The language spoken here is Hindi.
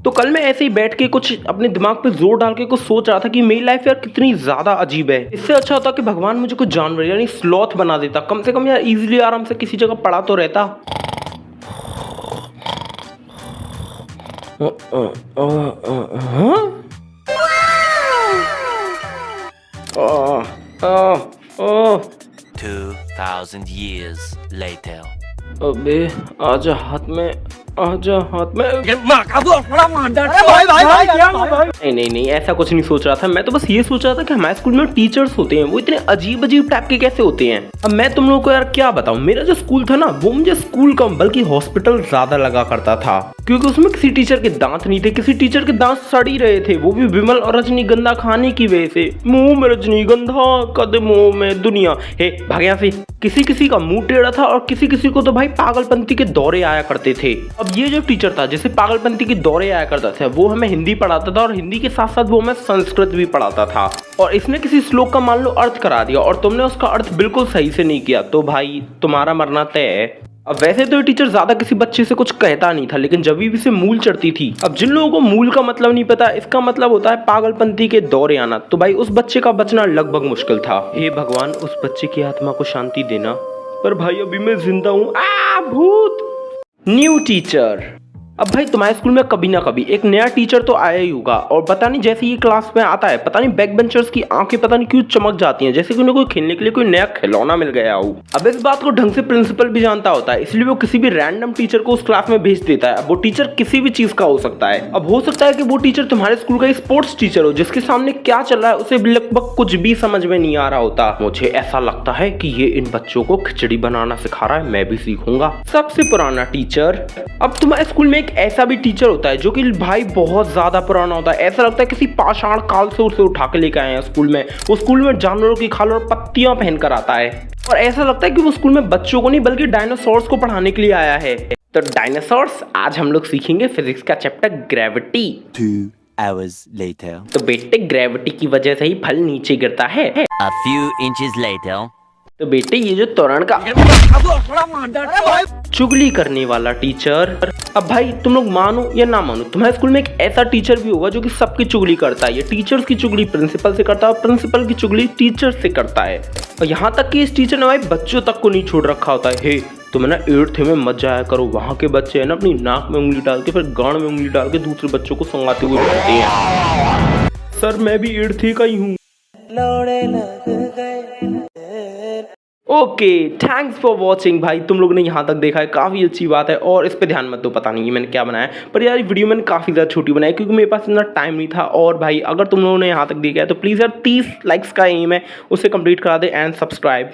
तो कल मैं ऐसे ही बैठ के कुछ अपने दिमाग पे जोर डाल के कुछ सोच रहा था कि मेरी लाइफ यार कितनी ज्यादा अजीब है। इससे अच्छा होता कि भगवान मुझे कुछ जानवर यानी स्लॉथ बना देता, कम से कम यार इजीली आराम से किसी जगह पड़ा तो रहता। हाँ? 2000 years later. अबे आजा हाथ में, आजा हाथ में। नहीं, ऐसा कुछ नहीं सोच रहा था। मैं तो बस ये सोच रहा था कि हमारे स्कूल में टीचर्स होते हैं वो इतने अजीब अजीब टाइप के कैसे होते हैं। अब मैं तुम लोगों को यार क्या बताऊं, मेरा जो स्कूल था ना वो मुझे स्कूल कम बल्कि हॉस्पिटल ज्यादा लगा करता था, क्योंकि उसमें किसी टीचर के दांत नहीं थे, किसी टीचर के दांत सड़ ही रहे थे, वो भी विमल और रजनीगंधा खाने की वजह से। मुंह में रजनीगंधा, कदमों में दुनिया। हे भाग यहाँ से। किसी किसी का मुंह टेढ़ा था और किसी किसी को तो भाई पागलपंती के दौरे आया करते थे। अब ये जो टीचर था जिसे पागलपंती के दौरे आया करता था वो हमें हिंदी पढ़ाता था, और हिंदी के साथ साथ वो हमें संस्कृत भी पढ़ाता था। और इसने किसी श्लोक का मान लो अर्थ करा दिया और तुमने उसका अर्थ बिल्कुल सही से नहीं किया तो भाई तुम्हारा मरना तय है। अब वैसे तो ये टीचर ज्यादा किसी बच्चे से कुछ कहता नहीं था, लेकिन जब भी से मूल चढ़ती थी। अब जिन लोगों को मूल का मतलब नहीं पता, इसका मतलब होता है पागलपंती के दौरे आना, तो भाई उस बच्चे का बचना लगभग मुश्किल था। हे भगवान उस बच्चे की आत्मा को शांति देना। पर भाई अभी मैं जिंदा हूँ। भूत। New teacher. अब भाई तुम्हारे स्कूल में कभी ना कभी एक नया टीचर तो आया ही होगा, और पता नहीं जैसे ये क्लास में आता है पता नहीं बैक बेंचर्स की आंखें पता नहीं क्यों चमक जाती हैं, जैसे कि उन्हें कोई खेलने के लिए कोई नया खिलौना मिल गया हो। अब इस बात को ढंग से प्रिंसिपल भी जानता होता है, इसलिए वो किसी भी रैंडम टीचर को उस क्लास में भेज देता है। अब वो टीचर किसी भी चीज का हो सकता है। अब हो सकता है कि वो टीचर तुम्हारे स्कूल का स्पोर्ट्स टीचर हो, जिसके सामने क्या चल रहा है उसे लगभग कुछ भी समझ में नहीं आ रहा होता। मुझे ऐसा लगता है कि ये इन बच्चों को खिचड़ी बनाना सिखा रहा है, मैं भी सीखूंगा। सबसे पुराना टीचर। अब तुम्हारे स्कूल में एक ऐसा भी टीचर होता है जो कि भाई बहुत ज्यादा पुराना होता है, ऐसा लगता है किसी पाषाण काल से उसे उठा के लेकर आए हैं स्कूल में। वो स्कूल में जानवरों की खाल और पत्तियां पहन कर आता है, और ऐसा लगता है कि वो स्कूल में बच्चों को नहीं बल्कि डायनासोर्स को पढ़ाने के लिए आया है। तो डायनासोर्स, आज हम लोग सीखेंगे फिजिक्स का चैप्टर ग्रेविटी। 2 hours later. तो बेटे ग्रेविटी की वजह से ही फल नीचे गिरता है। A few inches later. तो बेटे ये जो तोरण का चुगली करने वाला टीचर। अब भाई तुम लोग मानो या ना मानो, तुम्हारे स्कूल में एक ऐसा टीचर भी होगा जो कि सबकी चुगली करता है। ये टीचर्स की चुगली प्रिंसिपल से करता है और प्रिंसिपल की चुगली टीचर से करता है। और यहाँ तक कि इस टीचर ने भाई बच्चों तक को नहीं छोड़ रखा होता है। हे तुम ना 8th में मत जाया करो, वहाँ के बच्चे है ना अपनी नाक में उंगली डाल के फिर गांड में उंगली डाल के दूसरे बच्चों को संगाते हुए रहते हैं। सर मैं भी 8th का ही हूँ। Okay, thanks for watching. भाई तुम लोग ने यहाँ तक देखा है, काफ़ी अच्छी बात है। और इस पे ध्यान मत दो, पता नहीं मैंने क्या बनाया, पर यार वीडियो मैंने काफ़ी ज़्यादा छोटी बनाई क्योंकि मेरे पास इतना टाइम नहीं था। और भाई अगर तुम लोगों ने यहाँ तक देखा है तो प्लीज़ यार 30 लाइक्स का एम है, उसे कंप्लीट करा दे एंड सब्सक्राइब।